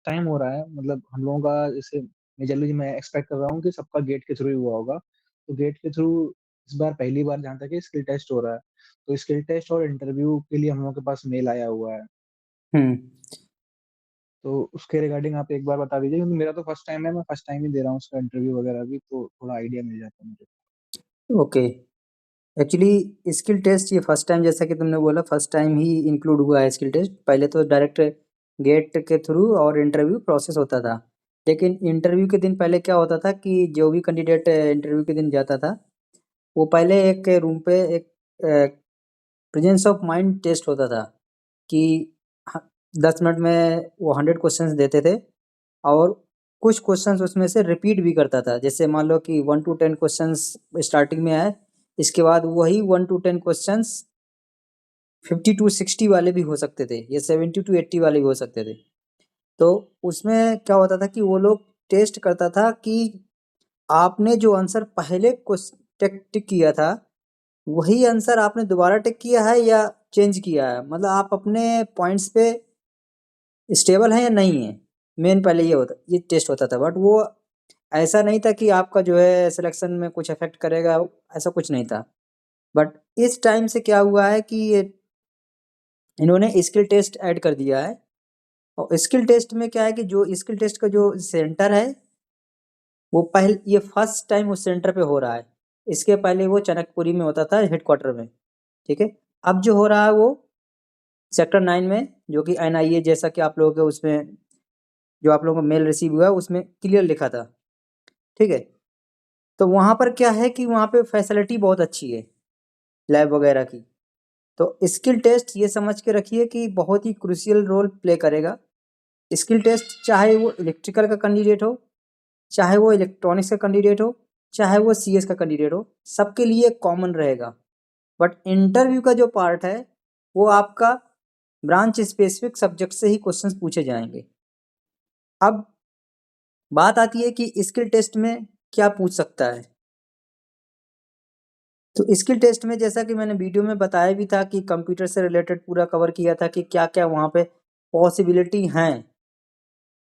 Time हो रहा है, मतलब हम लोगों का जैसे मेजरली मैं एक्सपेक्ट कर रहा हूँ कि सबका गेट के थ्रू ही हुआ होगा। तो गेट के थ्रू इस बार पहली बार जहाँ तक है स्किल टेस्ट हो रहा है। तो स्किल टेस्ट और इंटरव्यू के लिए हम लोगों के पास मेल आया हुआ है। हुँ। तो उसके रिगार्डिंग आप एक बार बता दीजिए, क्योंकि मेरा तो फर्स्ट टाइम है, मैं फर्स्ट टाइम ही दे रहा हूँ उसका इंटरव्यू वगैरह भी, तो थोड़ा आइडिया मिल जाता है मुझे। ओके। एक्चुअली स्किल टेस्ट ये फर्स्ट टाइम, जैसा कि तुमने बोला, फर्स्ट टाइम ही इंक्लूड हुआ है स्किल टेस्ट। पहले तो डायरेक्ट गेट के थ्रू और इंटरव्यू प्रोसेस होता था। लेकिन इंटरव्यू के दिन पहले क्या होता था कि जो भी कैंडिडेट इंटरव्यू के दिन जाता था, वो पहले एक रूम पे एक प्रेजेंस ऑफ माइंड टेस्ट होता था कि ह 10 मिनट में वो 100 क्वेश्चंस देते थे और कुछ क्वेश्चंस उसमें से रिपीट भी करता था। जैसे मान लो कि 1 टू 10 क्वेश्चंस स्टार्टिंग में आए, इसके बाद वही 1 टू 10 क्वेश्चंस 50 टू 60 वाले भी हो सकते थे या 70 टू 80 वाले भी हो सकते थे। तो उसमें क्या होता था कि वो लोग टेस्ट करता था कि आपने जो आंसर पहले टिक टिक किया था, वही आंसर आपने दोबारा टिक किया है या चेंज किया है। मतलब आप अपने पॉइंट्स पे स्टेबल हैं या नहीं है। मेन पहले ये टेस्ट होता था। बट वो ऐसा नहीं था कि आपका जो है सिलेक्शन में कुछ अफेक्ट करेगा, ऐसा कुछ नहीं था। बट इस टाइम से क्या हुआ है कि इन्होंने स्किल टेस्ट ऐड कर दिया है। और स्किल टेस्ट में क्या है कि जो स्किल टेस्ट का जो सेंटर है, वो पहले ये फर्स्ट टाइम उस सेंटर पे हो रहा है। इसके पहले वो चनकपुरी में होता था, हेडक्वार्टर में। ठीक है। अब जो हो रहा है वो सेक्टर 9 में, जो कि NIA, जैसा कि आप लोगों के उसमें जो आप लोगों को मेल रिसीव हुआ उसमें क्लियर लिखा था। ठीक है। तो वहाँ पर क्या है कि वहाँ पे फैसिलिटी बहुत अच्छी है लैब वगैरह की। तो स्किल टेस्ट ये समझ के रखिए कि बहुत ही क्रूशियल रोल प्ले करेगा। स्किल टेस्ट चाहे वो इलेक्ट्रिकल का कैंडिडेट हो, चाहे वो इलेक्ट्रॉनिक्स का कैंडिडेट हो, चाहे वो CS का कैंडिडेट हो, सबके लिए कॉमन रहेगा। बट इंटरव्यू का जो पार्ट है, वो आपका ब्रांच स्पेसिफिक सब्जेक्ट से ही क्वेश्चंस पूछे जाएंगे। अब बात आती है कि स्किल टेस्ट में क्या पूछ सकता है। तो स्किल टेस्ट में जैसा कि मैंने वीडियो में बताया भी था कि कंप्यूटर से रिलेटेड पूरा कवर किया था कि क्या क्या वहाँ पे पॉसिबिलिटी हैं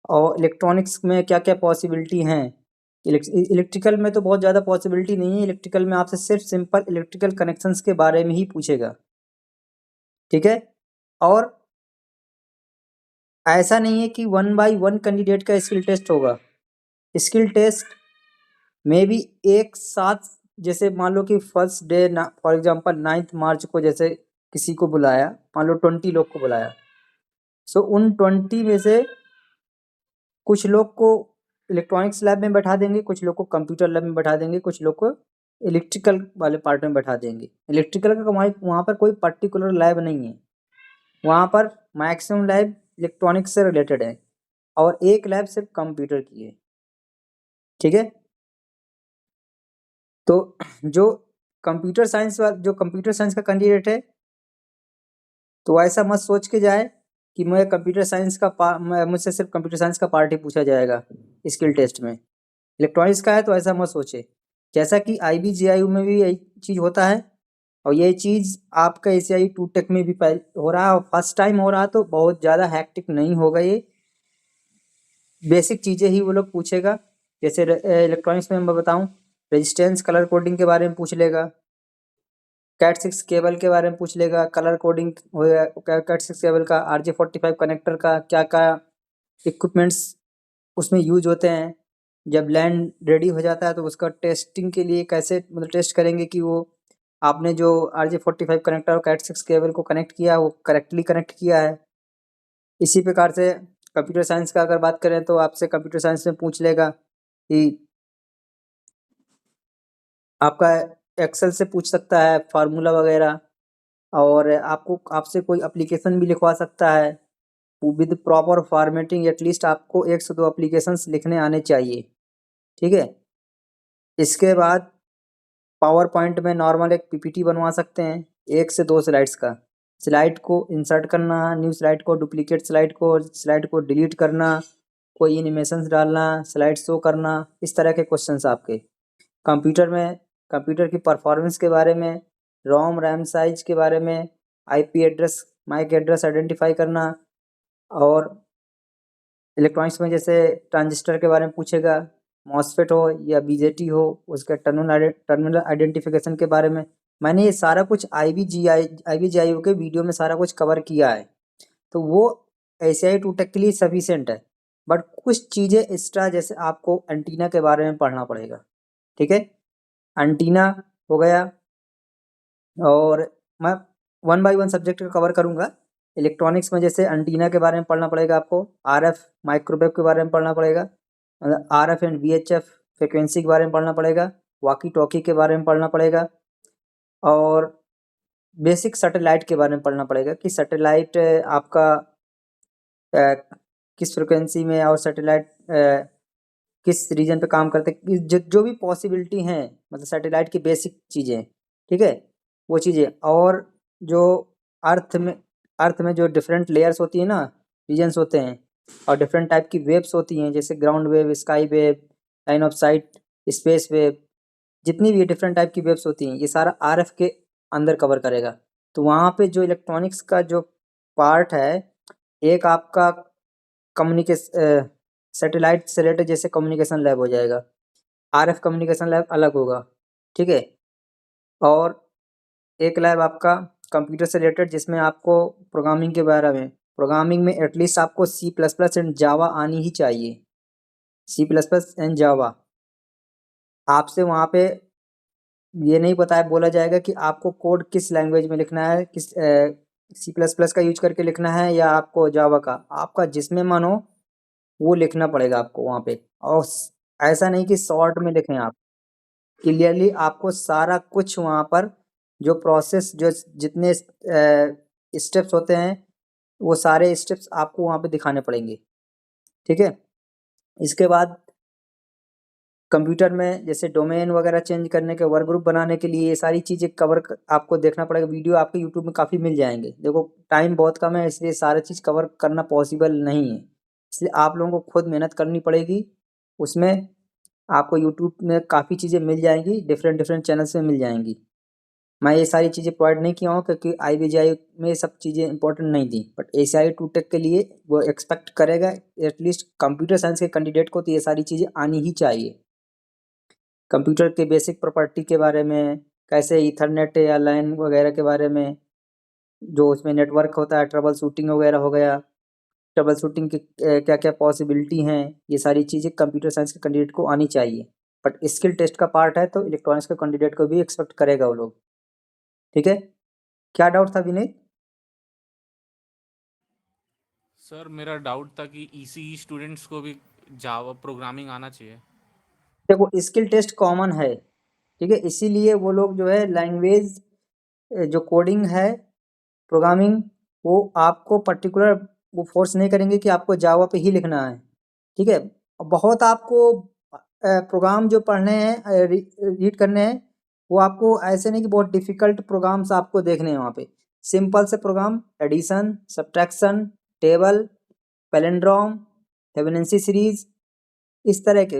और इलेक्ट्रॉनिक्स में क्या क्या पॉसिबिलिटी हैं। इलेक्ट्रिकल में तो बहुत ज़्यादा पॉसिबिलिटी नहीं है। इलेक्ट्रिकल में आपसे सिर्फ सिंपल इलेक्ट्रिकल कनेक्शंस के बारे में ही पूछेगा। ठीक है। और ऐसा नहीं है कि 1 बाय 1 कैंडिडेट का स्किल टेस्ट होगा। स्किल टेस्ट में भी एक साथ, जैसे मान लो कि फर्स्ट डे ना, फॉर एग्जांपल 9 मार्च को जैसे किसी को बुलाया, मान लो 20 लोग को बुलाया। सो उन 20 में से कुछ लोग को इलेक्ट्रॉनिक्स लैब में बैठा देंगे, कुछ लोग को कंप्यूटर लैब में बैठा देंगे, कुछ लोग को इलेक्ट्रिकल वाले पार्ट में बैठा देंगे। इलेक्ट्रिकल का वहाँ पर कोई पर्टिकुलर लैब नहीं है। वहाँ पर मैक्सिमम लैब इलेक्ट्रॉनिक्स से रिलेटेड है और एक लैब सिर्फ कंप्यूटर की है। ठीक है। तो जो कंप्यूटर साइंस का कैंडिडेट है, तो ऐसा मत सोच के जाए कि मैं कंप्यूटर साइंस का मुझसे सिर्फ कंप्यूटर साइंस का पार्ट ही पूछा जाएगा स्किल टेस्ट में। इलेक्ट्रॉनिक्स का है तो ऐसा मत सोचे। जैसा कि IB JIU में भी यही चीज़ होता है और यही चीज़ आपका ACI 2 टेक में भी हो रहा है। और फर्स्ट टाइम हो रहा तो बहुत ज़्यादा हैक्टिक नहीं होगा। ये बेसिक चीज़ें ही वो लोग पूछेगा। जैसे इलेक्ट्रॉनिक्स में मैं बताऊँ, रेजिस्टेंस कलर कोडिंग के बारे में पूछ लेगा, कैट 6 केबल के बारे में पूछ लेगा, कलर कोडिंग हो गया, कैट 6 केबल का, RJ45 कनेक्टर का क्या क्या इक्विपमेंट्स उसमें यूज होते हैं। जब लैंड रेडी हो जाता है तो उसका टेस्टिंग के लिए कैसे मतलब टेस्ट करेंगे कि वो आपने जो RJ45 कनेक्टर और कैट 6 केबल को कनेक्ट किया वो करेक्टली कनेक्ट किया है। इसी प्रकार से कंप्यूटर साइंस का अगर बात करें तो आपसे कंप्यूटर साइंस में पूछ लेगा कि आपका एक्सेल से पूछ सकता है फार्मूला वगैरह, और आपसे कोई एप्लीकेशन भी लिखवा सकता है विद प्रॉपर फॉर्मेटिंग। एटलीस्ट आपको 1 से 2 एप्लीकेशंस लिखने आने चाहिए। ठीक है। इसके बाद पावर पॉइंट में नॉर्मल एक PPT बनवा सकते हैं 1 से 2 स्लाइड्स का। स्लाइड को इंसर्ट करना, न्यू स्लाइड को, डुप्लीकेट स्लाइड को डिलीट करना, कोई एनिमेशंस डालना, स्लाइड शो करना, इस तरह के क्वेश्चंस आपके। कंप्यूटर में कंप्यूटर की परफॉर्मेंस के बारे में, रोम रैम साइज के बारे में, IP address, MAC address identify करना, और इलेक्ट्रॉनिक्स में जैसे ट्रांजिस्टर के बारे में पूछेगा, मॉसफेट हो या बीजेटी हो, उसके टर्मिनल आइडेंटिफिकेशन के बारे में। मैंने ये सारा कुछ IVGIO के वीडियो में सारा कुछ कवर किया है, तो वो ACI टूटेक के लिए सफिशिएंट है। बट कुछ चीज़ें एक्स्ट्रा, जैसे आपको एंटीना के बारे में पढ़ना पड़ेगा, ठीक है। एंटीना हो गया, और मैं 1 बाय 1 सब्जेक्ट कवर करूँगा। इलेक्ट्रॉनिक्स में जैसे एंटीना के बारे में पढ़ना पड़ेगा आपको, RF माइक्रोवेव के बारे में पढ़ना पड़ेगा, RF एंड VHF फ्रिक्वेंसी के बारे में पढ़ना पड़ेगा, वॉकी टॉकी के बारे में पढ़ना पड़ेगा, और बेसिक सैटेलाइट के बारे में पढ़ना पड़ेगा कि सैटेलाइट आपका किस फ्रिक्वेंसी में, और सैटेलाइट किस रीजन पे काम करते हैं, जो भी पॉसिबिलिटी हैं, मतलब सैटेलाइट की बेसिक चीज़ें, ठीक है, वो चीज़ें। और जो अर्थ में जो डिफरेंट लेयर्स होती है ना, रीजन्स होते हैं, और डिफरेंट टाइप की वेव्स होती हैं, जैसे ground wave, sky wave, line of site, space wave, जितनी भी डिफरेंट टाइप की वेव्स होती हैं, ये सारा RF के अंदर कवर करेगा। तो वहाँ पे जो इलेक्ट्रॉनिक्स का जो पार्ट है, एक आपका कम्युनिकेश सैटेलाइट से रिलेटेड जैसे कम्युनिकेशन लैब हो जाएगा, RF कम्युनिकेशन लैब अलग होगा, ठीक है। और एक लैब आपका कंप्यूटर से रिलेटेड, जिसमें आपको प्रोग्रामिंग के बारे में, प्रोग्रामिंग में एटलीस्ट आपको C++ एंड जावा आनी ही चाहिए। C++ एंड जावा आपसे वहाँ पे ये नहीं बताया बोला जाएगा कि आपको कोड किस लैंग्वेज में लिखना है, किस C++ का यूज करके लिखना है या आपको जावा का, आपका जिसमें मन हो वो लिखना पड़ेगा आपको वहाँ पे। और ऐसा नहीं कि शॉर्ट में लिखें आप, क्लियरली आपको सारा कुछ वहाँ पर जो प्रोसेस, जो जितने स्टेप्स होते हैं, वो सारे स्टेप्स आपको वहाँ पे दिखाने पड़ेंगे, ठीक है। इसके बाद कंप्यूटर में जैसे डोमेन वगैरह चेंज करने के, वर्क ग्रुप बनाने के लिए, ये सारी चीज़ें आपको देखना पड़ेगा। वीडियो आपके यूट्यूब में काफ़ी मिल जाएंगे। देखो टाइम बहुत कम है, इसलिए सारा चीज़ कवर करना पॉसिबल नहीं है, इसलिए आप लोगों को खुद मेहनत करनी पड़ेगी। उसमें आपको यूट्यूब में काफ़ी चीज़ें मिल जाएंगी, डिफरेंट डिफरेंट चैनल्स में मिल जाएंगी। मैं ये सारी चीज़ें प्रोवाइड नहीं किया हूँ क्योंकि IVGI में ये सब चीज़ें इंपॉर्टेंट नहीं थी, बट ACI टूटेक के लिए वो एक्सपेक्ट करेगा एटलीस्ट कंप्यूटर साइंस के कैंडिडेट को, तो ये सारी चीज़ें आनी ही चाहिए। कंप्यूटर के बेसिक प्रॉपर्टी के बारे में, कैसे ईथरनेट या लैन वगैरह के बारे में, जो उसमें नेटवर्क होता है, ट्रबल शूटिंग वगैरह हो गया, ट्रबल शूटिंग की क्या क्या पॉसिबिलिटी हैं, ये सारी चीज़ें कंप्यूटर साइंस के कैंडिडेट को आनी चाहिए। बट स्किल टेस्ट का पार्ट है, तो इलेक्ट्रॉनिक्स के कैंडिडेट को भी एक्सपेक्ट करेगा वो लोग, ठीक है। क्या डाउट था विनीत? सर मेरा डाउट था कि ECE स्टूडेंट्स को भी जावा प्रोग्रामिंग आना चाहिए। देखो स्किल टेस्ट कॉमन है, ठीक है, इसीलिए वो लोग जो है लैंग्वेज, जो कोडिंग है, प्रोग्रामिंग, वो आपको पर्टिकुलर वो फोर्स नहीं करेंगे कि आपको जावा पे ही लिखना है, ठीक है। बहुत आपको प्रोग्राम जो पढ़ने हैं, रीड करने हैं, वो आपको ऐसे नहीं कि बहुत डिफ़िकल्ट प्रोग्राम्स आपको देखने हैं वहाँ पे। सिंपल से program, addition, subtraction, table, palindrome, Fibonacci series, इस तरह के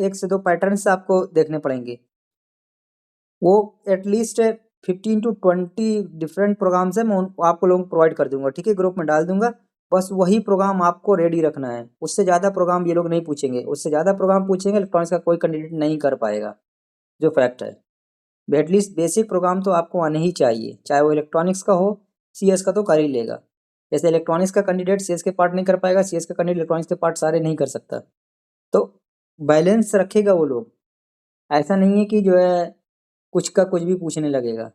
एक से दो पैटर्न्स आपको देखने पड़ेंगे। वो एटलीस्ट 15 to 20 डिफरेंट प्रोग्राम्स है, मैं आपको लोगों को प्रोवाइड कर दूंगा, ठीक है, ग्रुप में डाल दूंगा। बस वही प्रोग्राम आपको रेडी रखना है, उससे ज़्यादा प्रोग्राम ये लोग नहीं पूछेंगे। उससे ज़्यादा प्रोग्राम पूछेंगे इलेक्ट्रॉनिक्स का कोई कैंडिडेट नहीं कर पाएगा, जो फैक्ट है। एटलीस्ट बेसिक प्रोग्राम तो आपको आने ही चाहिए, चाहे वो इलेक्ट्रॉनिक्स का हो, CS का तो कर ही लेगा। जैसे इलेक्ट्रॉनिक्स का कैंडिडेट CS के पार्ट नहीं कर पाएगा, CS का कैंडिडेट इलेक्ट्रॉनिक्स के पार्ट सारे नहीं कर सकता। तो बैलेंस रखेगा वो लोग, ऐसा नहीं है कि जो है कुछ का कुछ भी पूछने लगेगा।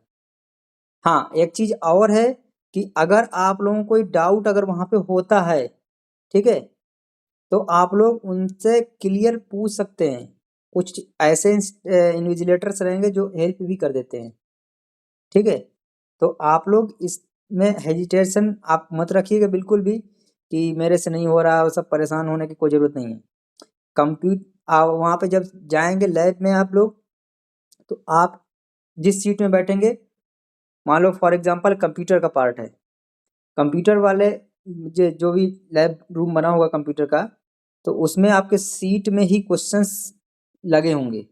हाँ, एक चीज़ और है कि अगर आप लोगों को कोई डाउट अगर वहाँ पे होता है, ठीक है, तो आप लोग उनसे क्लियर पूछ सकते हैं। कुछ ऐसे इन्विजिलेटर्स रहेंगे जो हेल्प भी कर देते हैं, ठीक है। तो आप लोग इसमें हेजिटेशन आप मत रखिएगा बिल्कुल भी कि मेरे से नहीं हो रहा, वो सब परेशान होने की कोई ज़रूरत नहीं है। आप वहाँ पे जब जाएंगे लैब में आप लोग, तो आप जिस सीट में बैठेंगे, मान लो फॉर एग्जांपल कंप्यूटर का पार्ट है, कंप्यूटर वाले जो भी लैब रूम बना होगा कंप्यूटर का, तो उसमें आपके सीट में ही क्वेश्चंस लगे होंगे,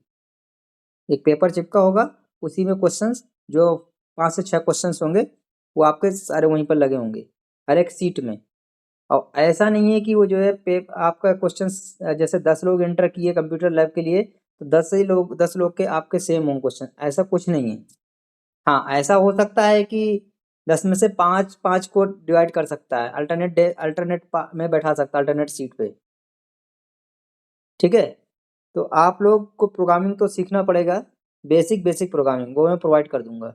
एक पेपर चिपका होगा, उसी में क्वेश्चंस जो 5 से 6 क्वेश्चंस होंगे, वो आपके सारे वहीं पर लगे होंगे, हर एक सीट में। और ऐसा नहीं है कि वो जो है आपका क्वेश्चंस जैसे 10 लोग एंटर किए कंप्यूटर लैब के लिए, तो 10 लोग के आपके सेम हों क्वेश्चन, ऐसा कुछ नहीं है। हाँ, ऐसा हो सकता है कि 10 में से 5 को डिवाइड कर सकता है, अल्टरनेट में बैठा सकता है, अल्टरनेट सीट पे। ठीक है? तो आप लोग को प्रोग्रामिंग तो सीखना पड़ेगा, बेसिक प्रोग्रामिंग वो मैं प्रोवाइड कर दूंगा।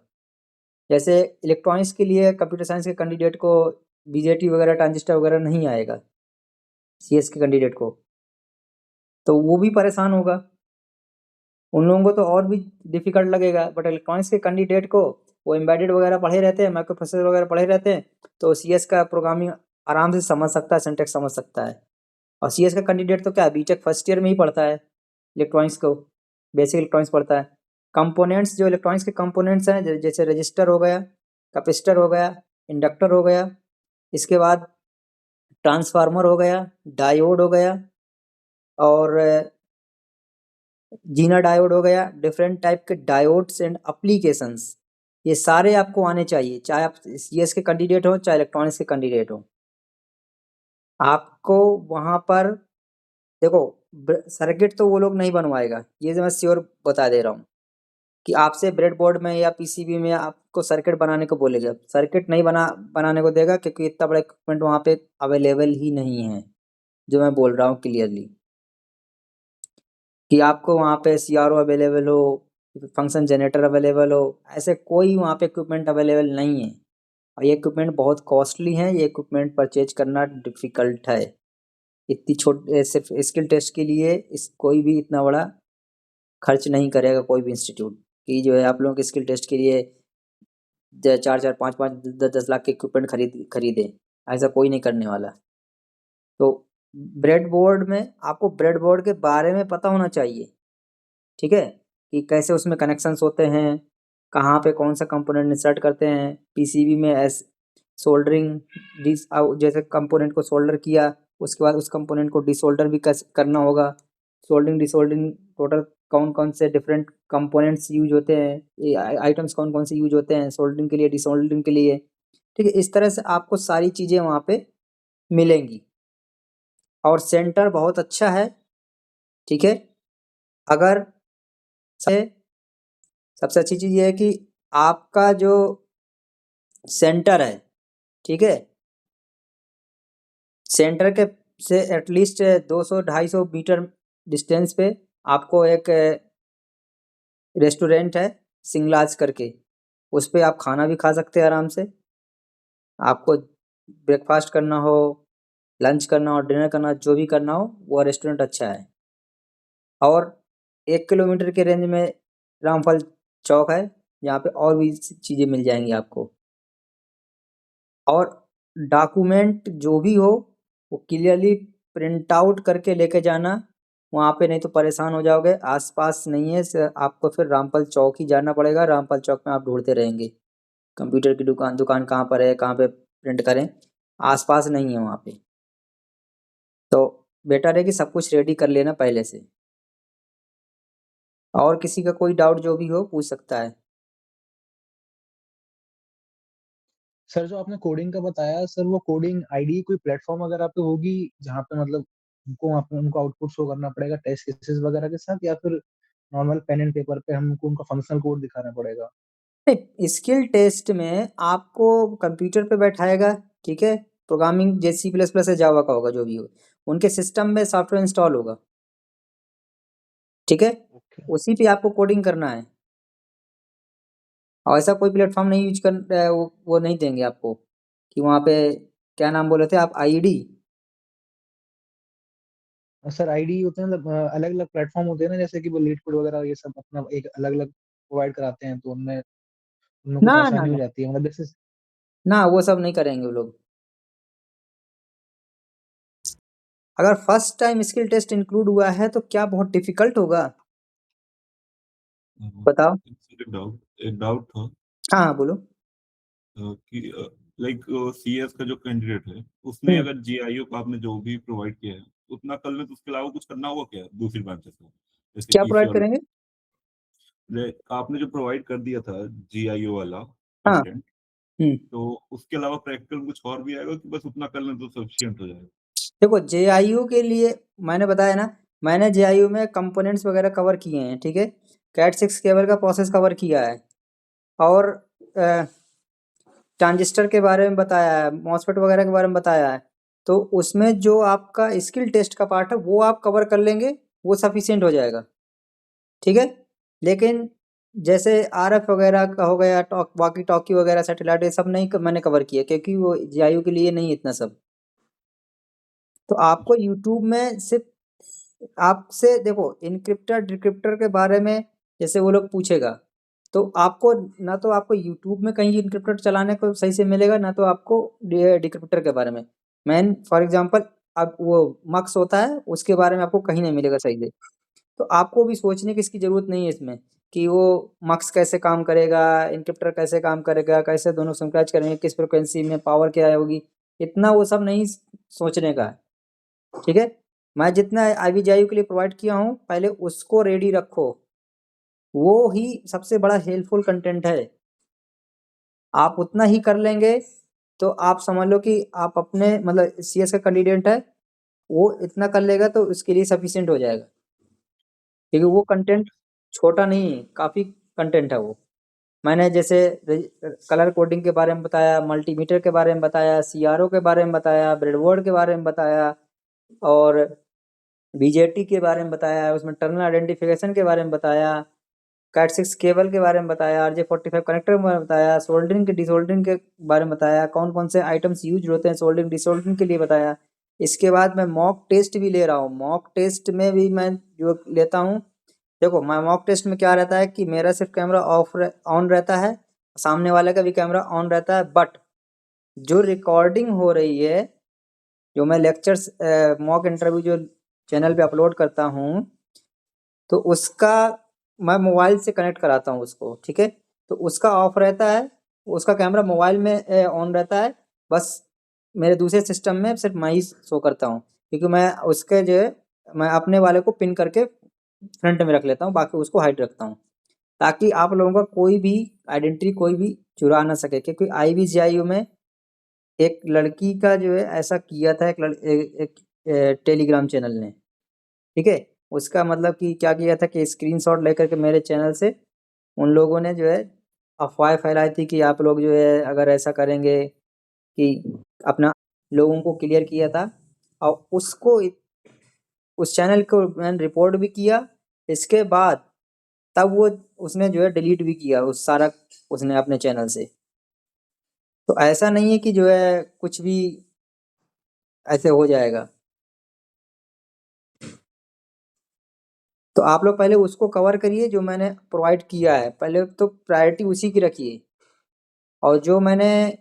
जैसे इलेक्ट्रॉनिक्स के लिए कंप्यूटर साइंस के कैंडिडेट को बीजेटी वगैरह ट्रांजिस्टर वगैरह नहीं आएगा, सीएस के कैंडिडेट को, तो वो भी परेशान होगा, उन लोगों को तो और भी डिफिकल्ट लगेगा। बट इलेक्ट्रॉनिक्स के कैंडिडेट को वो एम्बेडेड वगैरह पढ़े रहते हैं, माइक्रो प्रोसेसर वगैरह पढ़े रहते हैं, तो सीएस का प्रोग्रामिंग आराम से समझ सकता है, सिंटैक्स समझ सकता है। और सीएस का कैंडिडेट तो क्या है, बीटेक फर्स्ट ईयर में ही पढ़ता है इलेक्ट्रॉनिक्स को, बेसिक इलेक्ट्रॉनिक्स पढ़ता है। कंपोनेंट्स जो इलेक्ट्रॉनिक्स के कंपोनेंट्स हैं, जैसे रजिस्टर हो गया, कैपेसिटर हो गया, इंडक्टर हो गया, इसके बाद ट्रांसफार्मर हो गया, डायोड हो गया, और जीना डायोड हो गया, डिफरेंट टाइप के डायोड्स एंड एप्लीकेशंस, ये सारे आपको आने चाहिए, चाहे आप सीएस के कैंडिडेट हो चाहे इलेक्ट्रॉनिक्स के कैंडिडेट हो। आपको वहाँ पर देखो, सर्किट तो वो लोग नहीं बनवाएगा, ये मैं श्योर बता दे रहा हूँ कि आपसे ब्रेड बोर्ड में या पीसीबी में आपको सर्किट बनाने को बोलेगा, सर्किट नहीं बनाने को देगा, क्योंकि इतना बड़ा इक्विपमेंट वहाँ पे अवेलेबल ही नहीं है, जो मैं बोल रहा हूँ क्लियरली, कि आपको वहाँ पे सीआरओ अवेलेबल हो, फंक्शन जनरेटर अवेलेबल हो, ऐसे कोई वहाँ पे इक्विपमेंट अवेलेबल नहीं है। और ये इक्विपमेंट बहुत कॉस्टली है, ये इक्विपमेंट परचेज करना डिफ़िकल्ट है। इतनी सिर्फ स्किल टेस्ट के लिए कोई भी इतना बड़ा खर्च नहीं करेगा, कोई भी इंस्टीट्यूट, कि जो है आप लोगों के स्किल टेस्ट के लिए 4-4, 5-5, 10-10 लाख के इक्विपमेंट खरीदे, ऐसा कोई नहीं करने वाला। तो ब्रेड बोर्ड में आपको ब्रेड बोर्ड के बारे में पता होना चाहिए, ठीक है, कि कैसे उसमें कनेक्शंस होते हैं, कहाँ पे कौन सा कंपोनेंट इंसर्ट करते हैं, पीसीबी में सोल्डरिंग, जैसे कंपोनेंट को सोल्डर किया, उसके बाद उस कंपोनेंट को डिसोल्डर भी करना होगा, सोल्डरिंग डिसोल्डरिंग टोटल कौन कौन से डिफरेंट कंपोनेंट्स यूज होते हैं, आइटम्स कौन कौन से यूज होते हैं सोल्डरिंग के लिए, डिसोल्डरिंग के लिए। ठीक है, इस तरह से आपको सारी चीज़ें वहाँ पे मिलेंगी, और सेंटर बहुत अच्छा है। ठीक है, अगर सबसे अच्छी चीज़ ये है कि आपका जो सेंटर है, ठीक है, सेंटर के से एटलीस्ट 200-250 मीटर डिस्टेंस पे आपको एक रेस्टोरेंट है सिंगलाज करके, उस पे आप खाना भी खा सकते हैं आराम से। आपको ब्रेकफास्ट करना हो, लंच करना हो, डिनर करना हो, जो भी करना हो, वो रेस्टोरेंट अच्छा है। और 1 किलोमीटर के रेंज में रामफल चौक है, जहाँ पे और भी चीज़ें मिल जाएंगी आपको। और डॉक्यूमेंट जो भी हो वो क्लियरली प्रिंट आउट करके लेके जाना वहाँ पे, नहीं तो परेशान हो जाओगे। आसपास नहीं है, आपको फिर रामपल चौक ही जाना पड़ेगा, रामपल चौक में आप ढूंढते रहेंगे कंप्यूटर की दुकान कहाँ पर है, कहाँ पे प्रिंट करें, आसपास नहीं है वहाँ पे। तो बेटर है कि सब कुछ रेडी कर लेना पहले से। और किसी का कोई डाउट जो भी हो पूछ सकता है। सर जो आपने कोडिंग का बताया, सर वो कोडिंग आईडी कोई प्लेटफॉर्म वगैरह पे होगी जहाँ पे मतलब उनको वहाँ पे उनको आउटपुट शो करना पड़ेगा टेस्ट केसेस वगैरह के साथ, या फिर नॉर्मल पेन एंड पेपर पे हमको उनका फंक्शनल कोड दिखाना पड़ेगा? स्किल टेस्ट में आपको कंप्यूटर पे बैठाएगा, ठीक है, प्रोग्रामिंग जैसे C++ है, जावा का होगा, जो भी हो, उनके सिस्टम में सॉफ्टवेयर इंस्टॉल होगा, ठीक है, ओके। उसी पे आपको कोडिंग करना है। और ऐसा कोई प्लेटफॉर्म नहीं यूज कर वो नहीं देंगे आपको कि वहाँ पे क्या नाम बोले थे आप, आईडी। सर आईडी होते हैं मतलब अलग अलग प्लेटफॉर्म होते हैं ना, जैसे कि वो लीड कोड वगैरह ये सब अपना एक अलग अलग प्रोवाइड कराते हैं, तो उनमें उनमें ना कुछ ना आसानी हो ना जाती है, मतलब जैसे। ना, वो सब नहीं करेंगे वो लोग। अगर first time skill test include हुआ है तो क्या बहुत डिफिकल्ट होगा, बताओ। एक डाउट था हाँ हाँ, बोलो। कि लाइक सीएस का जो कैंडिडेट है उसने हम्म, अगर जीआईओ का आपने जो भी प्रोवाइड किया है उतना कर ले, तो उसके अलावा कुछ करना होगा क्या दूसरी ब्रांचेस में, जैसे क्या ईसी प्रोवाइड और करेंगे? आपने जो प्रोवाइड कर दिया था जीआईओ वाला हाँ कंटेंट, तो उसके अलावा प्रैक्टिकल कुछ और भी आएगा कि बस उतना कर लें तो सफिशिएंट हो जाएगा? देखो जेआईयू के लिए मैंने बताया ना, मैंने जेआईयू में कंपोनेंट्स वगैरह कवर किए हैं, ठीक है। कैट 6 केबल का प्रोसेस कवर किया है और ट्रांजिस्टर के बारे में बताया है, मॉसफेट वगैरह के बारे में बताया है। तो उसमें जो आपका स्किल टेस्ट का पार्ट है वो आप कवर कर लेंगे, वो सफिशिएंट हो जाएगा, ठीक है। लेकिन जैसे आरएफ वगैरह का हो गया, वॉकी टॉकी वगैरह, सैटेलाइट, ये सब नहीं मैंने कवर किया क्योंकि वो जेआईयू के लिए नहीं इतना सब। तो आपको यूट्यूब में सिर्फ आपसे देखो इनक्रिप्टर डिक्रिप्टर के बारे में जैसे वो लोग पूछेगा तो आपको ना तो आपको यूट्यूब में कहीं इनक्रिप्टर चलाने को सही से मिलेगा, ना तो आपको डिक्रिप्टर के बारे में। मैं फॉर एग्जांपल अब वो मक्स होता है उसके बारे में आपको कहीं नहीं मिलेगा सही से। तो आपको भी सोचने की इसकी ज़रूरत नहीं है इसमें कि वो मक्स कैसे काम करेगा, इनक्रिप्टर कैसे काम करेगा, कैसे दोनों सिंक्राइज करेंगे, किस फ्रिक्वेंसी में पावर क्या होगी, इतना वो सब नहीं सोचने का है, ठीक है। मैं जितना IVGIU के लिए प्रोवाइड किया हूँ पहले उसको रेडी रखो, वो ही सबसे बड़ा हेल्पफुल कंटेंट है। आप उतना ही कर लेंगे तो आप समझ लो कि आप अपने मतलब CS का कैंडिडेट है, वो इतना कर लेगा तो उसके लिए सफिशिएंट हो जाएगा, क्योंकि वो कंटेंट छोटा नहीं है, काफ़ी कंटेंट है वो। मैंने जैसे कलर कोडिंग के बारे में बताया, मल्टीमीटर के बारे में बताया, CRO के बारे में बताया, ब्रेडबोर्ड के बारे में बताया और BJT के बारे में बताया, उसमें टर्मिनल आइडेंटिफिकेशन के बारे में बताया, कैट 6 केबल के बारे में बताया, RJ45 कनेक्टर के बारे में बताया, सोल्डरिंग के डिसोल्डरिंग के बारे में बताया, कौन कौन से आइटम्स यूज होते हैं सोल्डरिंग डिसोल्डरिंग के लिए बताया। इसके बाद मैं मॉक टेस्ट भी ले रहा हूँ, मॉक टेस्ट में भी मैं जो लेता हूँ, देखो मैं मॉक टेस्ट में क्या रहता है कि मेरा सिर्फ कैमरा ऑन रहता है, सामने वाले का भी कैमरा ऑन रहता है, बट जो रिकॉर्डिंग हो रही है, जो मैं लेक्चर्स मॉक इंटरव्यू जो चैनल पे अपलोड करता हूँ तो उसका मैं मोबाइल से कनेक्ट कराता हूँ उसको, ठीक है। तो उसका ऑफ रहता है, उसका कैमरा मोबाइल में ऑन रहता है, बस मेरे दूसरे सिस्टम में सिर्फ मैं ही शो करता हूँ, क्योंकि मैं उसके जो है मैं अपने वाले को पिन करके फ्रंट में रख लेता हूँ, बाकी उसको हाइड रखता हूँ, ताकि आप लोगों का कोई भी आइडेंटिटी कोई भी चुरा ना सके। क्योंकि IVGIU में एक लड़की का जो है ऐसा किया था एक टेलीग्राम चैनल ने, ठीक है। उसका मतलब कि क्या किया था कि स्क्रीनशॉट लेकर के मेरे चैनल से उन लोगों ने जो है अफवाहें फैलाई थी कि आप लोग जो है अगर ऐसा करेंगे कि अपना लोगों को क्लियर किया था, और उसको उस चैनल को मैंने रिपोर्ट भी किया। इसके बाद तब वो उसने जो है डिलीट भी किया उस सारा उसने अपने चैनल से। तो ऐसा नहीं है कि जो है कुछ भी ऐसे हो जाएगा। तो आप लोग पहले उसको कवर करिए जो मैंने प्रोवाइड किया है, पहले तो प्रायोरिटी उसी की रखिए। और जो मैंने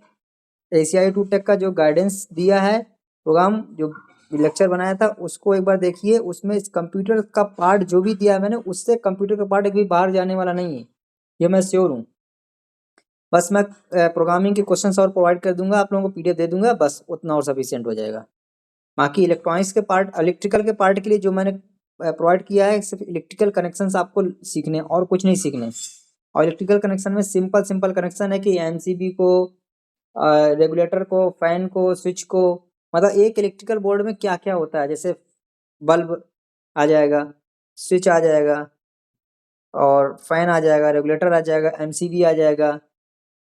ACI 2 टेक का जो गाइडेंस दिया है, प्रोग्राम जो लेक्चर बनाया था उसको एक बार देखिए, उसमें इस कंप्यूटर का पार्ट जो भी दिया है मैंने, उससे कंप्यूटर का पार्ट एक भी बाहर जाने वाला नहीं है, ये मैं श्योर हूँ। बस मैं प्रोग्रामिंग के क्वेश्चंस और प्रोवाइड कर दूंगा, आप लोगों को PDF दे दूंगा, बस उतना और सफिशिएंट हो जाएगा। बाकी इलेक्ट्रॉनिक्स के पार्ट, इलेक्ट्रिकल के पार्ट के लिए जो मैंने प्रोवाइड किया है, सिर्फ इलेक्ट्रिकल कनेक्शंस आपको सीखने और कुछ नहीं सीखने। और इलेक्ट्रिकल कनेक्शन में सिंपल कनेक्शन है कि MCB को, रेगुलेटर को, फैन को, स्विच को, मतलब एक इलेक्ट्रिकल बोर्ड में क्या क्या होता है, जैसे बल्ब आ जाएगा, स्विच आ जाएगा और फैन आ जाएगा, रेगुलेटर आ जाएगा, MCB आ जाएगा,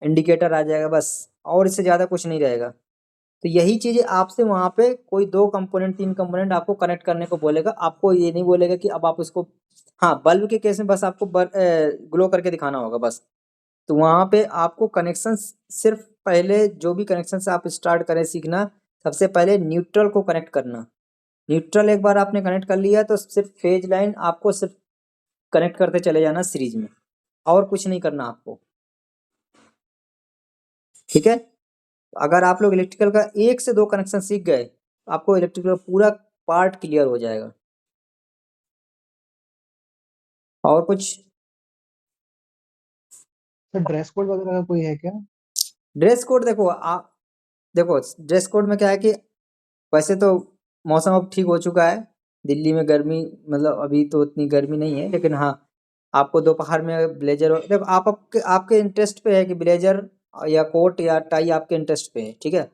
इंडिकेटर आ जाएगा, बस और इससे ज़्यादा कुछ नहीं रहेगा। तो यही चीज़ें आपसे वहाँ पे कोई 2 कंपोनेंट 3 कंपोनेंट आपको कनेक्ट करने को बोलेगा, आपको ये नहीं बोलेगा कि अब आप उसको, हाँ बल्ब के केस में बस आपको ग्लो करके दिखाना होगा बस। तो वहाँ पे आपको कनेक्शन सिर्फ पहले जो भी कनेक्शन से आप स्टार्ट करें सीखना, सबसे पहले न्यूट्रल को कनेक्ट करना। न्यूट्रल एक बार आपने कनेक्ट कर लिया तो सिर्फ फेज लाइन आपको सिर्फ कनेक्ट करते चले जाना सीरीज में, और कुछ नहीं करना आपको, ठीक है। अगर आप लोग इलेक्ट्रिकल का 1 से 2 कनेक्शन सीख गए तो आपको इलेक्ट्रिकल का पूरा पार्ट क्लियर हो जाएगा। और कुछ सर ड्रेस कोड वगैरह का कोई है क्या? ड्रेस कोड देखो देखो ड्रेस कोड में क्या है कि वैसे तो मौसम अब ठीक हो चुका है, दिल्ली में गर्मी मतलब अभी तो उतनी गर्मी नहीं है, लेकिन हाँ आपको दोपहर में ब्लेजर, देखो आपके इंटरेस्ट पे है कि ब्लेजर या कोट या टाई आपके इंटरेस्ट पे है, ठीक है।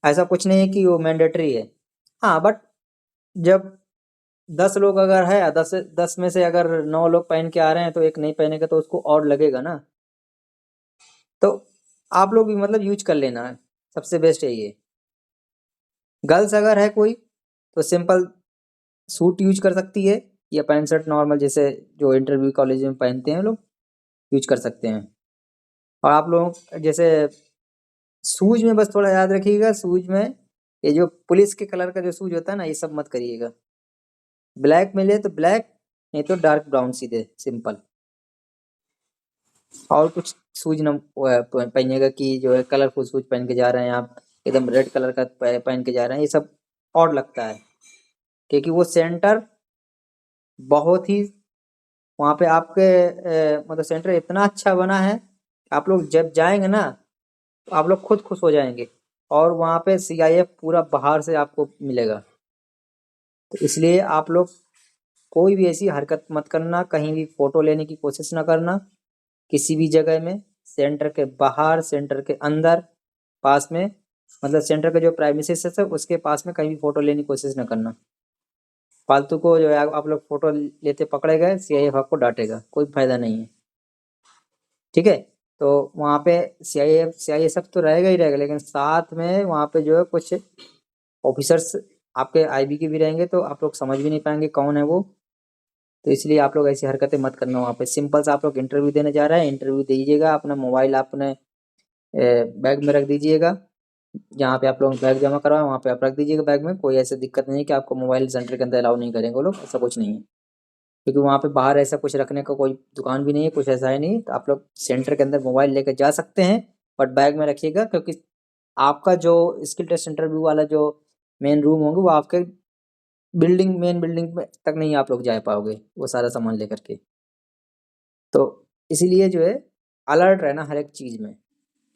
ऐसा कुछ नहीं है कि वो मैंडेटरी है। हाँ, बट जब 10 लोग अगर है, 10 में से अगर 9 लोग पहन के आ रहे हैं तो एक नहीं पहनेगा तो उसको ऑड लगेगा ना। तो आप लोग भी मतलब यूज कर लेना है, सबसे बेस्ट है ये। गर्ल्स अगर है कोई तो सिंपल सूट यूज कर सकती है, या पैंट शर्ट नॉर्मल जैसे जो इंटरव्यू कॉलेज में पहनते हैं लोग, यूज कर सकते हैं। और आप लोग जैसे शूज में बस थोड़ा याद रखिएगा, शूज में ये जो पुलिस के कलर का जो शूज होता है ना, ये सब मत करिएगा। ब्लैक मिले तो ब्लैक, नहीं तो डार्क ब्राउन सीधे सिंपल। और कुछ शूज न पहनिएगा कि जो है कलरफुल शूज पहन के जा रहे हैं आप, एकदम रेड कलर का पहन के जा रहे हैं, ये सब ऑड लगता है। क्योंकि वो सेंटर बहुत ही वहाँ पे आपके मतलब सेंटर इतना अच्छा बना है, आप लोग जब जाएंगे ना तो आप लोग खुद खुश हो जाएंगे। और वहाँ पे सीआईएफ पूरा बाहर से आपको मिलेगा। तो इसलिए आप लोग कोई भी ऐसी हरकत मत करना, कहीं भी फोटो लेने की कोशिश ना करना किसी भी जगह में, सेंटर के बाहर, सेंटर के अंदर, पास में, मतलब सेंटर का जो प्राइमेसिस है उसके पास में कहीं भी फोटो लेने की कोशिश ना करना। फालतू को जो है आप लोग फोटो लेते पकड़े गए, सीआईएफ आपको डांटेगा, कोई फायदा नहीं है, ठीक है। तो वहाँ पे सीआईएसएफ तो रहेगा ही रहेगा, लेकिन साथ में वहाँ पे जो है कुछ ऑफिसर्स आपके आईबी के भी रहेंगे, तो आप लोग समझ भी नहीं पाएंगे कौन है वो। तो इसलिए आप लोग ऐसी हरकतें मत करना वहाँ पे। सिंपल से आप लोग इंटरव्यू देने जा रहे हैं, इंटरव्यू दीजिएगा, अपना मोबाइल अपने बैग में रख दीजिएगा। जहाँ पे आप लोग बैग जमा करवाए वहाँ पे आप रख दीजिएगा बैग में। कोई ऐसी दिक्कत नहीं है कि आपको मोबाइल सेंटर के अंदर अलाउ नहीं करेंगे वो लोग, ऐसा कुछ नहीं है। क्योंकि वहाँ पे बाहर ऐसा कुछ रखने का कोई दुकान भी नहीं है, कुछ ऐसा है नहीं। तो आप लोग सेंटर के अंदर मोबाइल लेकर जा सकते हैं, बट बैग में रखिएगा। क्योंकि आपका जो स्किल टेस्ट इंटरव्यू वाला जो मेन रूम होंगे वो आपके मेन बिल्डिंग में तक नहीं आप लोग जा पाओगे वो सारा सामान लेकर के। तो इसीलिए जो है अलर्ट रहना हर एक चीज़ में।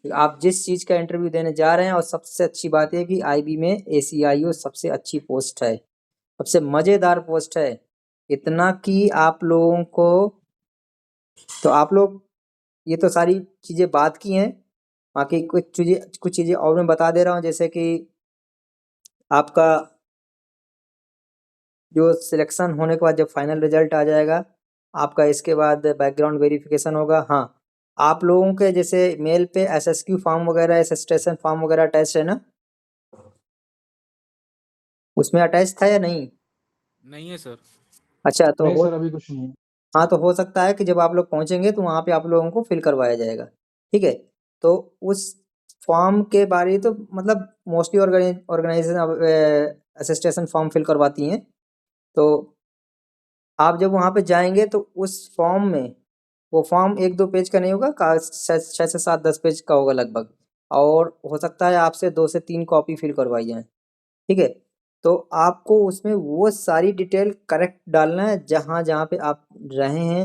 आप जिस चीज़ का इंटरव्यू देने जा रहे हैं, और सबसे अच्छी बात है कि आईबी में एसीआईओ सबसे अच्छी पोस्ट है, सबसे मज़ेदार पोस्ट है। इतना कि आप लोगों को, तो आप लोग ये तो सारी चीज़ें बात की हैं, बाकी कुछ चीज़ें और मैं बता दे रहा हूँ। जैसे कि आपका जो सिलेक्शन होने के बाद जब फाइनल रिजल्ट आ जाएगा आपका, इसके बाद बैकग्राउंड वेरिफिकेशन होगा। हाँ, आप लोगों के जैसे मेल पे एसएसक्यू फॉर्म वगैरह, एसेस्टेशन फॉर्म वगैरह अटैच है ना, उसमें अटैच था या नहीं? नहीं है सर। अच्छा, तो नहीं हो सर, अभी कुछ नहीं है। हाँ, तो हो सकता है कि जब आप लोग पहुंचेंगे तो वहाँ पे आप लोगों को फिल करवाया जाएगा, ठीक है। तो उस फॉर्म के बारे तो मतलब मोस्टली ऑर्गेनाइजेशन असिस्टेशन फॉर्म फिल करवाती हैं। तो आप जब वहाँ पे जाएंगे तो उस फॉर्म में, वो फॉर्म 1-2 पेज का नहीं होगा, 6 से 7 10 पेज का होगा लगभग। और हो सकता है आपसे 2 से 3 कॉपी फिल करवाई जाए, ठीक है। तो आपको उसमें वो सारी डिटेल करेक्ट डालना है जहाँ जहाँ पे आप रहे हैं।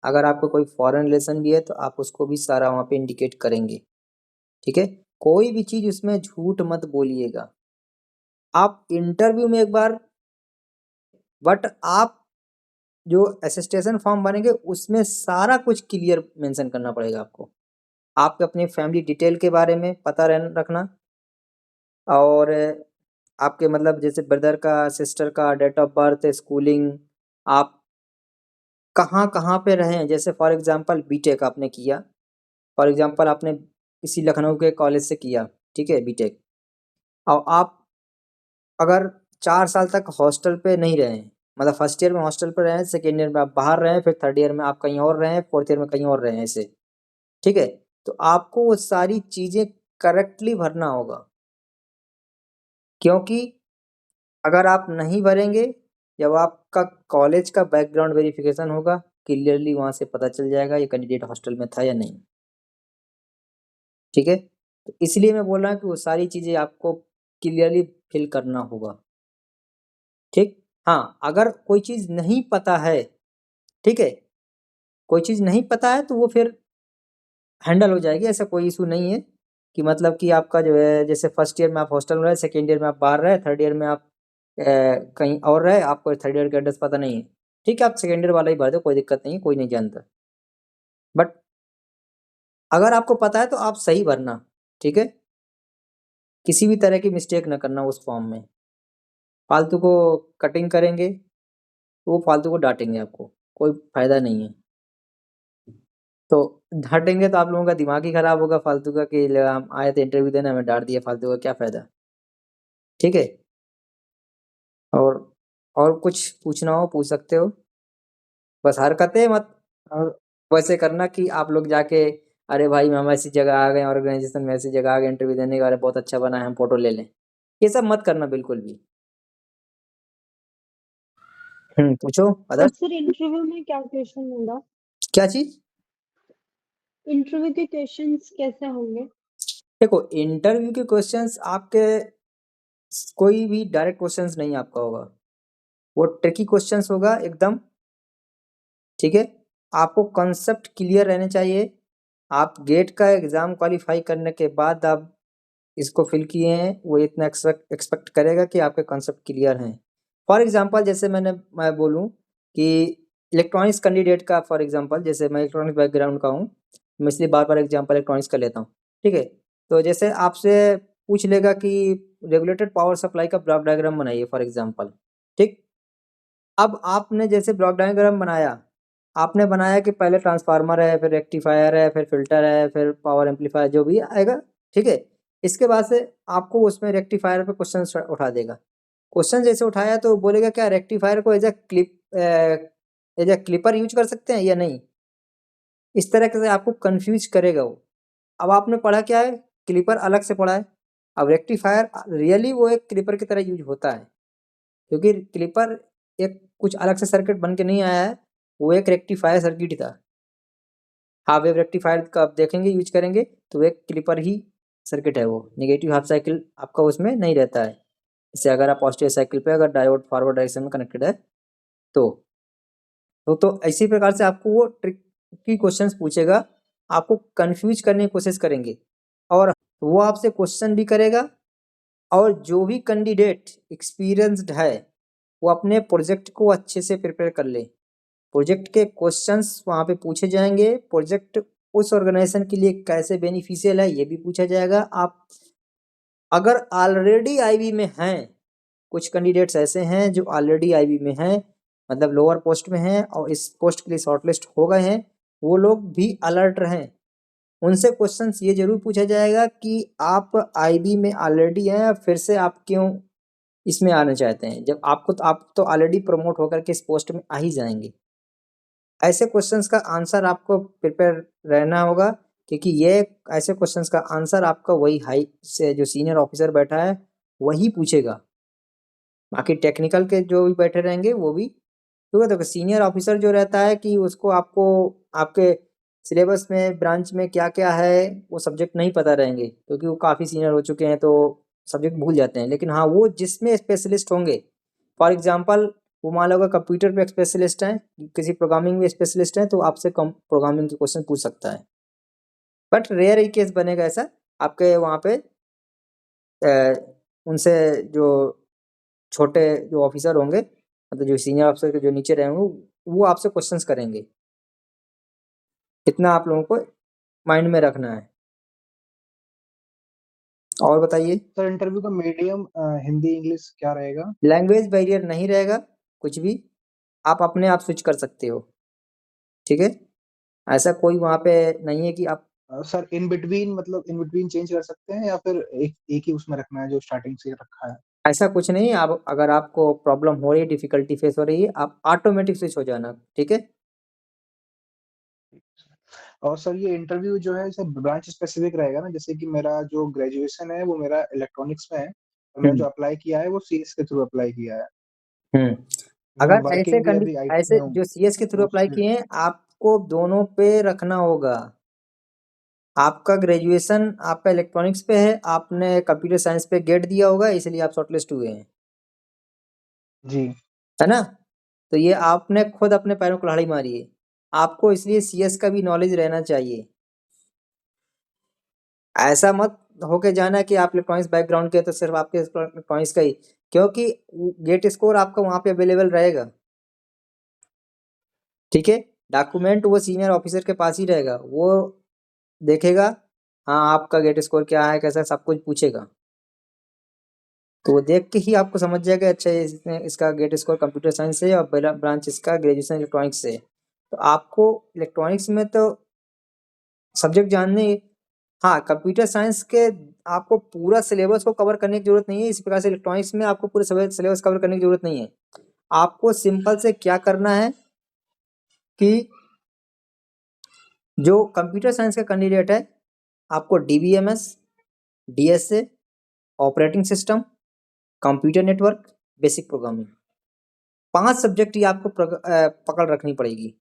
अगर आपको कोई फॉरेन रिलेशन भी है तो आप उसको भी सारा वहाँ पे इंडिकेट करेंगे, ठीक है। कोई भी चीज़ उसमें झूठ मत बोलिएगा। आप इंटरव्यू में एक बार, बट आप जो असिस्टेशन फॉर्म बनेंगे उसमें सारा कुछ क्लियर मेंशन करना पड़ेगा आपको। आपके अपने फैमिली डिटेल के बारे में पता रखना, और आपके मतलब जैसे ब्रदर का, सिस्टर का डेट ऑफ बर्थ, स्कूलिंग, आप कहाँ कहाँ पे रहे हैं। जैसे फॉर एग्जांपल बीटेक आपने किया, फॉर एग्जांपल आपने किसी लखनऊ के कॉलेज से किया, ठीक है, बीटेक। और आप अगर 4 साल तक हॉस्टल पे नहीं रहे हैं, मतलब फर्स्ट ईयर में हॉस्टल पे रहे हैं, सेकेंड ईयर में आप बाहर रहे हैं, फिर थर्ड ईयर में आप कहीं और रहे हैं, फोर्थ ईयर में कहीं और रहे हैं, ऐसे, ठीक है। तो आपको वो सारी चीज़ें करेक्टली भरना होगा। क्योंकि अगर आप नहीं भरेंगे, जब आपका कॉलेज का बैकग्राउंड वेरिफिकेशन होगा, क्लियरली वहाँ से पता चल जाएगा ये कैंडिडेट हॉस्टल में था या नहीं, ठीक है। तो इसलिए मैं बोल रहा हूँ कि वो सारी चीज़ें आपको क्लियरली फिल करना होगा, ठीक। हाँ, अगर कोई चीज़ नहीं पता है, ठीक है, कोई चीज़ नहीं पता है तो वो फिर हैंडल हो जाएगी, ऐसा कोई इशू नहीं है। कि मतलब कि आपका जो है जैसे फर्स्ट ईयर में आप हॉस्टल में रहे, सेकेंड ईयर में आप बाहर रहे, थर्ड ईयर में आप कहीं और रहे, आपको थर्ड ईयर का एड्रेस पता नहीं है, ठीक है, आप सेकेंड ईयर वाला ही भर दो, कोई दिक्कत नहीं है, कोई नहीं जानता। बट अगर आपको पता है तो आप सही भरना, ठीक है? किसी भी तरह की मिस्टेक ना करना उस फॉर्म में। फालतू को कटिंग करेंगे तो वो फालतू को डांटेंगे आपको, कोई फायदा नहीं है। तो डांटेंगे तो आप लोगों का दिमाग ही खराब होगा फालतू का कि हम आए थे इंटरव्यू देने, हमें डांट दिया फालतू का, क्या फायदा? ठीक है। और कुछ पूछना हो पूछ सकते हो, बस हरकतें मत और वैसे करना कि आप लोग जाके अरे भाई हम ऐसी जगह आ गए, ऑर्गेनाइजेशन में ऐसी जगह आ गए इंटरव्यू देने के, अरे बहुत अच्छा बना है हम फोटो ले लें, ये सब मत करना बिल्कुल भी। पूछो और अदर। सर इंटरव्यू में क्या क्वेश्चन होगा? क्या चीज? इंटरव्यू के क्वेश्चंस कैसे होंगे? देखो इंटरव्यू के क्वेश्चंस आपके कोई भी डायरेक्ट क्वेश्चंस नहीं आपका होगा, वो ट्रिकी क्वेश्चंस होगा एकदम, ठीक है? आपको कॉन्सेप्ट क्लियर रहने चाहिए। आप गेट का एग्जाम क्वालिफाई करने के बाद आप इसको फिल किए हैं, वो इतना एक्सपेक्ट करेगा कि आपके कॉन्सेप्ट क्लियर हैं। फॉर एग्जांपल जैसे मैं बोलूं कि इलेक्ट्रॉनिक्स कैंडिडेट का, फॉर एग्जांपल जैसे मैं इलेक्ट्रॉनिक्स बैकग्राउंड का हूँ, मैं इसलिए बार बार एग्जांपल इलेक्ट्रॉनिक्स का लेता हूँ, ठीक है? तो जैसे आपसे पूछ लेगा कि रेगुलेटेड पावर सप्लाई का ब्लॉक डायग्राम बनाइए फॉर एग्जाम्पल, ठीक? अब आपने जैसे ब्लॉक डायग्राम बनाया, आपने बनाया कि पहले ट्रांसफार्मर है, फिर रेक्टिफायर है, फिर फिल्टर है, फिर पावर एम्पलीफायर, जो भी आएगा, ठीक है? इसके बाद से आपको उसमें रेक्टिफायर पे क्वेश्चन उठा देगा। क्वेश्चन जैसे उठाया तो बोलेगा क्या रेक्टिफायर को एज ए क्लिपर यूज कर सकते हैं या नहीं, इस तरह से आपको कंफ्यूज करेगा वो। अब आपने पढ़ा क्या है, क्लिपर अलग से पढ़ा है। अब रेक्टिफायर रियली वो एक क्लिपर की तरह यूज होता है, क्योंकि क्लिपर एक कुछ अलग से सर्किट बन के नहीं आया है, वो एक रेक्टिफायर सर्किट ही था। हाफ वेव रेक्टिफायर का आप देखेंगे यूज करेंगे तो एक क्लिपर ही सर्किट है, वो नेगेटिव हाफ साइकिल आपका उसमें नहीं रहता है। जैसे अगर आप पॉजिटिव साइकिल पे अगर डायोड फॉरवर्ड डायरेक्शन में कनेक्टेड है तो इसी प्रकार से आपको वो ट्रिकी क्वेश्चंस पूछेगा, आपको कंफ्यूज करने की कोशिश करेंगे, और वो आपसे क्वेश्चन भी करेगा। और जो भी कैंडिडेट एक्सपीरियंस्ड है वो अपने प्रोजेक्ट को अच्छे से प्रिपेयर कर ले। प्रोजेक्ट के क्वेश्चंस वहाँ पे पूछे जाएंगे, प्रोजेक्ट उस ऑर्गेनाइजेशन के लिए कैसे बेनिफिशियल है ये भी पूछा जाएगा। आप अगर ऑलरेडी आईबी में हैं, कुछ कैंडिडेट्स ऐसे हैं जो ऑलरेडी आईबी में हैं, मतलब लोअर पोस्ट में हैं और इस पोस्ट के लिए शॉर्टलिस्ट हो गए हैं, वो लोग भी अलर्ट रहें। उनसे क्वेश्चंस ये जरूर पूछा जाएगा कि आप आईबी में ऑलरेडी हैं, फिर से आप क्यों इसमें आना चाहते हैं, जब आप तो ऑलरेडी प्रमोट होकर के इस पोस्ट में आ ही जाएंगे। ऐसे क्वेश्चंस का आंसर आपको प्रिपेयर रहना होगा, क्योंकि ये ऐसे क्वेश्चंस का आंसर आपका वही हाई से जो सीनियर ऑफिसर बैठा है वही पूछेगा। बाकी टेक्निकल के जो भी बैठे रहेंगे वो भी, क्योंकि देखो सीनियर ऑफिसर जो रहता है कि उसको आपको आपके सिलेबस में ब्रांच में क्या क्या है वो सब्जेक्ट नहीं पता रहेंगे, क्योंकि वो काफ़ी सीनियर हो चुके हैं तो सब्जेक्ट भूल जाते हैं। लेकिन हाँ, वो जिसमें स्पेशलिस्ट होंगे, फॉर एग्जांपल वो मान लो अगर कंप्यूटर पे स्पेशलिस्ट हैं, किसी प्रोग्रामिंग में स्पेशलिस्ट हैं, तो आपसे कम प्रोग्रामिंग के क्वेश्चन पूछ सकता है। बट रेयर ही केस बनेगा ऐसा आपके वहाँ पे उनसे जो छोटे जो ऑफिसर होंगे, मतलब जो सीनियर ऑफिसर के जो नीचे रहेंगे, वो आपसे क्वेश्चंस करेंगे। इतना आप लोगों को माइंड में रखना है। और बताइए। सर इंटरव्यू का मीडियम हिंदी इंग्लिश क्या रहेगा? लैंग्वेज बैरियर नहीं रहेगा, कुछ भी आप अपने आप स्विच कर सकते हो, ठीक है? ऐसा कोई वहाँ पे नहीं है कि आप सर इन बिटवीन चेंज कर सकते हैं या फिर एक ही उसमें रखना है जो स्टार्टिंग से रखा है? ऐसा कुछ नहीं। आप अगर आपको प्रॉब्लम हो रही है, डिफिकल्टी फेस हो रही है, आप ऑटोमेटिक स्विच हो जाना, ठीक है? और सर ये इंटरव्यू जो है सर ब्रांच स्पेसिफिक रहेगा ना, जैसे कि मेरा जो ग्रेजुएशन है वो मेरा इलेक्ट्रॉनिक्स में है, और मैंने जो अप्लाई किया है वो सीएस के थ्रू अप्लाई किया है। मैं अगर वर्किंग भी अभी आईटी ऐसे में हूँ जो सीएस के थ्रू तो अप्लाई उसमें किए हैं, आपको दोनों पे रखना होगा। आपका ग्रेजुएशन आपका इलेक्ट्रॉनिक्स पे है, आपने कंप्यूटर साइंस पे गेट दिया होगा, इसलिए आप शॉर्टलिस्ट हुए हैं, जी। है ना? तो ये आपने खुद अपने पैरों को कुल्हाड़ी मारी है। आपको इसलिए सीएस का भी नॉलेज रहना चाहिए। ऐसा मत होके जाना कि आप इलेक्ट्रॉनिक्स बैकग्राउंड के तो सिर्फ आपके इलेक्ट्रॉनिक्स का ही, क्योंकि गेट स्कोर आपका वहाँ पे अवेलेबल रहेगा, ठीक है? डॉक्यूमेंट वो सीनियर ऑफिसर के पास ही रहेगा, वो देखेगा, हाँ आपका गेट स्कोर क्या है, कैसा, सब कुछ पूछेगा। तो वो देख के ही आपको समझ जाएगा अच्छा इसका गेट स्कोर कंप्यूटर साइंस से और ब्रांच इसका ग्रेजुएशन इलेक्ट्रॉनिक्स से। तो आपको इलेक्ट्रॉनिक्स में तो सब्जेक्ट जानने, हाँ कंप्यूटर साइंस के आपको पूरा सिलेबस को कवर करने की जरूरत नहीं है, इसी प्रकार से इलेक्ट्रॉनिक्स में आपको पूरे सिलेबस कवर करने की जरूरत नहीं है। आपको सिंपल से क्या करना है कि जो कंप्यूटर साइंस का कैंडिडेट है, आपको DBMS, DSA, operating system, computer network, basic programming, 5 subject ही आपको पकड़ रखनी पड़ेगी।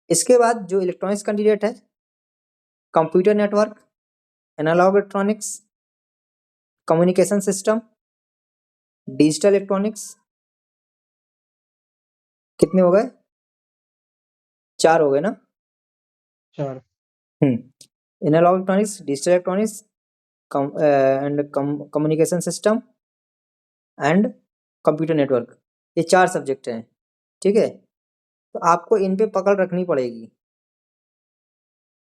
इसके बाद जो इलेक्ट्रॉनिक्स कैंडिडेट है, computer network, analog electronics, communication system, digital electronics, कितने हो गए? 4 हो गए ना? 4 analog electronics, digital electronics and communication system and computer network, ये 4 सब्जेक्ट हैं, ठीक है। तो आपको इन पे पकड़ रखनी पड़ेगी।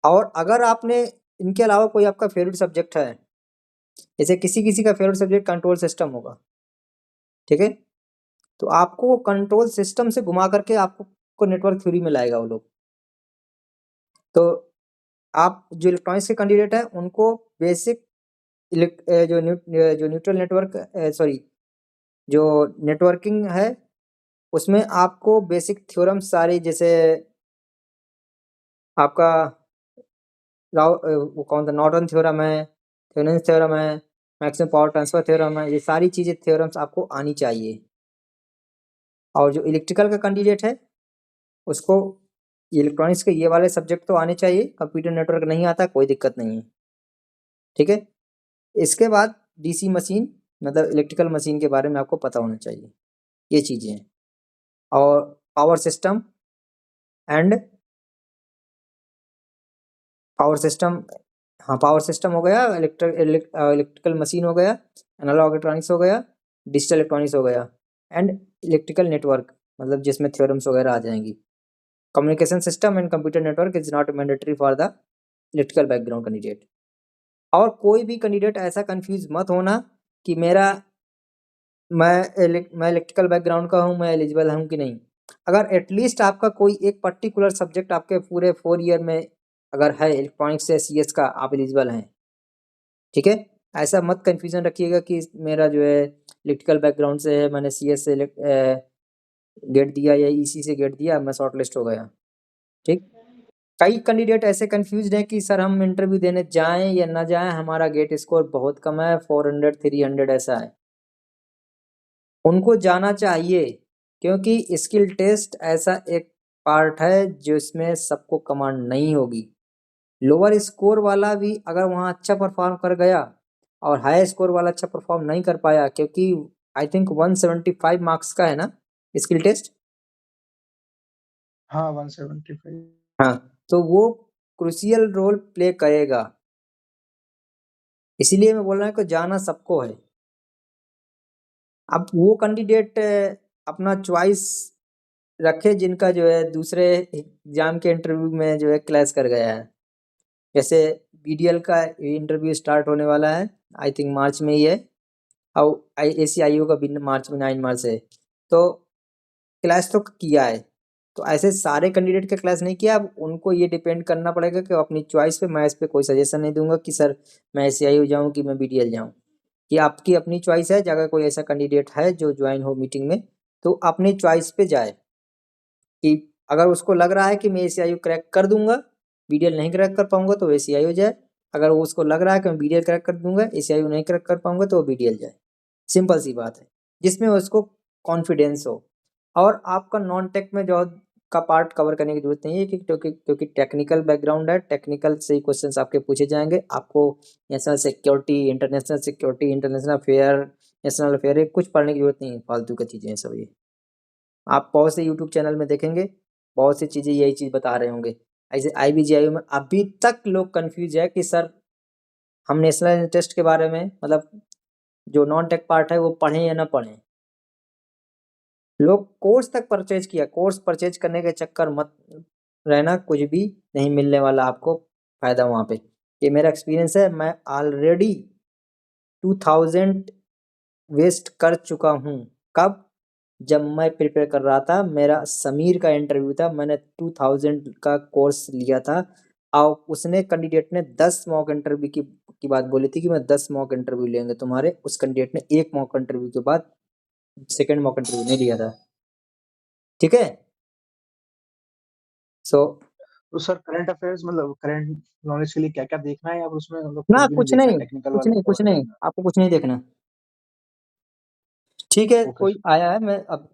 और अगर आपने इनके अलावा कोई आपका फेवरेट सब्जेक्ट है, जैसे किसी किसी का फेवरेट सब्जेक्ट कंट्रोल सिस्टम होगा, ठीक है, तो आपको कंट्रोल सिस्टम से घुमा करके आपको नेटवर्क थ्योरी में लाएगा वो लोग। तो आप जो इलेक्ट्रॉनिक्स के कैंडिडेट है उनको बेसिक जो न्यूट्रल नेटवर्क सॉरी जो नेटवर्किंग है उसमें आपको बेसिक थ्योरम सारी, जैसे आपका वो कौन सा नॉर्टन थ्योरम है, थेवेनिन्स थ्योरम है, मैक्सिमम पावर ट्रांसफर थ्योरम है, ये सारी चीज़ें थ्योरम्स आपको आनी चाहिए। और जो इलेक्ट्रिकल का कैंडिडेट है उसको इलेक्ट्रॉनिक्स के ये वाले सब्जेक्ट तो आने चाहिए, कंप्यूटर नेटवर्क नहीं आता कोई दिक्कत नहीं है, ठीक है। इसके बाद DC मशीन मतलब इलेक्ट्रिकल मशीन के बारे में आपको पता होना चाहिए, ये चीज़ें हैं। और power system and power system, हाँ पावर सिस्टम हो गया, इलेक्ट्रिकल मशीन हो गया, एनालॉग इलेक्ट्रॉनिक्स हो गया, डिजिटल इलेक्ट्रॉनिक्स हो गया एंड इलेक्ट्रिकल नेटवर्क, मतलब जिसमें थ्योरम्स वगैरह आ जाएंगी। Communication system and computer network is not mandatory for the electrical background candidate. और कोई भी कैंडिडेट ऐसा कंफ्यूज मत होना कि मैं इलेक्ट्रिकल बैकग्राउंड का हूँ, मैं एलिजिबल हूँ कि नहीं। अगर एटलीस्ट आपका कोई एक पर्टिकुलर सब्जेक्ट आपके पूरे 4 ईयर में अगर है इलेक्ट्रॉनिक्स से CS का, आप एलिजिबल हैं, ठीक है। ऐसा मत कंफ्यूजन रखिएगा कि मेरा जो है इलेक्ट्रिकल बैकग्राउंड से है, मैंने CS से गेट दिया या EC से गेट दिया, मैं शॉर्ट लिस्ट हो गया, ठीक। कई कैंडिडेट ऐसे कंफ्यूज हैं कि सर हम इंटरव्यू देने जाएं या ना जाएं, हमारा गेट स्कोर बहुत कम है, 400 300 ऐसा है। उनको जाना चाहिए, क्योंकि स्किल टेस्ट ऐसा एक पार्ट है जो इसमें सबको कमांड नहीं होगी। लोअर स्कोर वाला भी अगर वहाँ अच्छा परफॉर्म कर गया और हाई स्कोर वाला अच्छा परफॉर्म नहीं कर पाया, क्योंकि आई थिंक 175 मार्क्स का है ना स्किल टेस्ट। हाँ 175। हाँ, तो वो क्रूशियल रोल प्ले करेगा, इसीलिए मैं बोल रहा हूँ कि जाना सबको है। अब वो कैंडिडेट अपना चॉइस रखे जिनका जो है दूसरे एग्जाम के इंटरव्यू में जो है क्लैश कर गया है। जैसे BDL का इंटरव्यू स्टार्ट होने वाला है, आई थिंक मार्च में ही है, और ACIO का भी मार्च में 9 मार्च है, तो क्लैश तो किया है। तो ऐसे सारे कैंडिडेट का क्लैश नहीं किया। अब उनको ये डिपेंड करना पड़ेगा कि अपनी चॉइस पे, मैं इस पे कोई सजेशन नहीं दूंगा कि सर मैं ACIO जाऊँ कि मैं BDL जाऊँ, कि आपकी अपनी चॉइस है। अगर कोई ऐसा कैंडिडेट है जो ज्वाइन हो मीटिंग में, तो अपनी चॉइस पे जाए, कि अगर उसको लग रहा है कि मैं ACIO क्रैक कर दूंगा, BDL नहीं क्रैक कर पाऊंगा तो ACIO जाए। अगर उसको लग रहा है कि मैं BDL क्रैक कर दूंगा, ACIO नहीं क्रैक कर पाऊंगा तो वो BDL जाए। सिंपल सी बात है, जिसमें उसको कॉन्फिडेंस हो। और आपका नॉन टेक में जॉब का पार्ट कवर करने की जरूरत नहीं है, क्योंकि टेक्निकल बैकग्राउंड है, टेक्निकल से ही क्वेश्चंस आपके पूछे जाएंगे। आपको national security, international affair, national affair कुछ पढ़ने की जरूरत नहीं है, फालतू की चीज़ें हैं सब ये। आप बहुत से यूट्यूब चैनल में देखेंगे, बहुत सी चीज़ें यही चीज़ बता रहे होंगे। ऐसे IBGIO में अभी तक लोग कंफ्यूज है कि सर हम नेशनल इंटरेस्ट के बारे में, मतलब जो नॉन टेक पार्ट है वो पढ़ें या ना पढ़ें। लोग कोर्स तक परचेज किया, कोर्स परचेज करने के चक्कर मत रहना, कुछ भी नहीं मिलने वाला आपको फायदा वहाँ पे। ये मेरा एक्सपीरियंस है, मैं ऑलरेडी 2000 वेस्ट कर चुका हूँ। कब? जब मैं प्रिपेयर कर रहा था, मेरा समीर का इंटरव्यू था, मैंने 2000 का कोर्स लिया था और उसने कैंडिडेट ने 10 मॉक इंटरव्यू की बात बोली थी कि मैं 10 मॉक इंटरव्यू लेंगे तुम्हारे। उस कैंडिडेट ने 1 मॉक इंटरव्यू के बाद सेकंड मॉक इंटरव्यू नहीं लिया था। ठीक है? सो तो सर करंट अफेयर्स मतलब करंट नॉलेज के लिए क्या-क्या देखना है या फिर उसमें मतलब ना, कुछ भी नहीं कुछ देखना है, नहीं, टेक्निकल कुछ वाला नहीं, कवर कुछ कर नहीं, लेना है? आपको कुछ नहीं देखना। ठीक है, ओके कोई सर। आया है, मैं अब